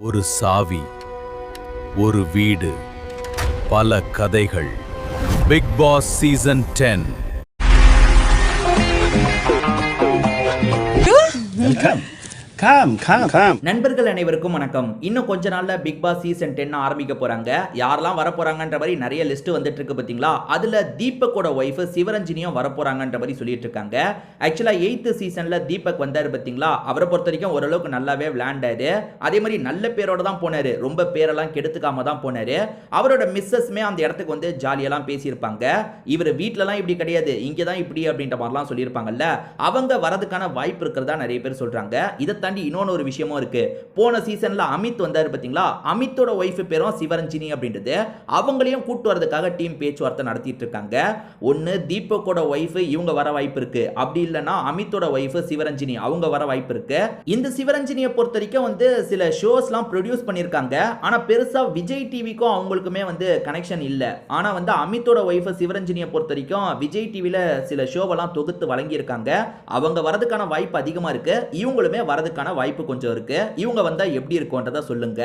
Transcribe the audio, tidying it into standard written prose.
ஒரு சாவி, ஒரு வீடு, பல கதைகள். Bigg Boss season 10. நண்பர்கள் அனைவருக்கும் வணக்கம். இன்னும் கொஞ்ச நாள்ல பிக் பாஸ் சீசன் 10 ஆரம்பிக்க போறாங்க. யாரெல்லாம் வர போறாங்கன்ற மாதிரி நிறைய லிஸ்ட் வந்துட்டு இருக்கு பாத்தீங்களா? அதுல தீபக்கோட வைஃப் சிவரஞ்சனியும் வர போறாங்கன்ற மாதிரி சொல்லிட்டு இருக்காங்க. ஆக்சுவலா 8th சீசன்ல தீபக் வந்தாரு பாத்தீங்களா? அவரை பொறுத்த வரைக்கும் ஓரளவுக்கு நல்லாவே விளையாண்டாரு. அதே மாதிரி நல்ல பேரோட தான் போனாரு. ரொம்ப பேரெல்லாம் கெடுத்துக்காம தான் போனாரு. அவரோட மிஸ்ஸஸ்மே அந்த இடத்துக்கு வந்து ஜாலியெல்லாம் பேசியிருப்பாங்க. இவர் வீட்லலாம் இப்படி கிடையாது, இங்க தான் இப்படி அப்படின்ற மாதிரிலாம் சொல்லியிருப்பாங்கல்ல. அவங்க வரதுக்கான வாய்ப்பு இருக்கிறதா நிறைய பேர் சொல்றாங்க. இதை தாண்டி இன்னொன்னு ஒரு விஷயமும் இருக்கு. போன சீசன்ல அமித் வந்தாரு பாத்தீங்களா? அமித்தோட வைஃப் பேரும் சிவரஞ்சினி அப்படின்றது. அவங்களையும் கூட்டு வரதுக்காக டீம் பேச்சுவார்த்தை நடத்திட்டு இருக்காங்க. ஒன்னு தீபக்கோட வைஃப் இவங்க வர வாய்ப்பு இருக்கு, அப்படி இல்லைன்னா அமித்தோட வைஃப் சிவரஞ்சினி அவங்க வர வாய்ப்பு இருக்கு. இந்த சிவரஞ்சினியை பொறுத்த வரைக்கும் வந்து சில ஷோஸ்லாம் ப்ரொடியூஸ் பண்ணியிருக்காங்க. ஆனா பெருசா விஜய் டிவிக்கும் அவங்களுக்குமே வந்து கனெக்ஷன் இல்ல. ஆனா வந்து அமித்தோட வைஃப் சிவரஞ்சினியை பொறுத்த வரைக்கும் விஜய் டிவில சில ஷோவெல்லாம் தொகுத்து வழங்கியிருக்காங்க. அவங்க வரதுக்கான வாய்ப்பு அதிகமா இருக்கு. இவங்களுமே வரதுக்கான வாய்ப்பு கொஞ்சம் இருக்கு. இவங்க வந்தா எப்படி இருக்கும்ன்றத சொல்லுங்க.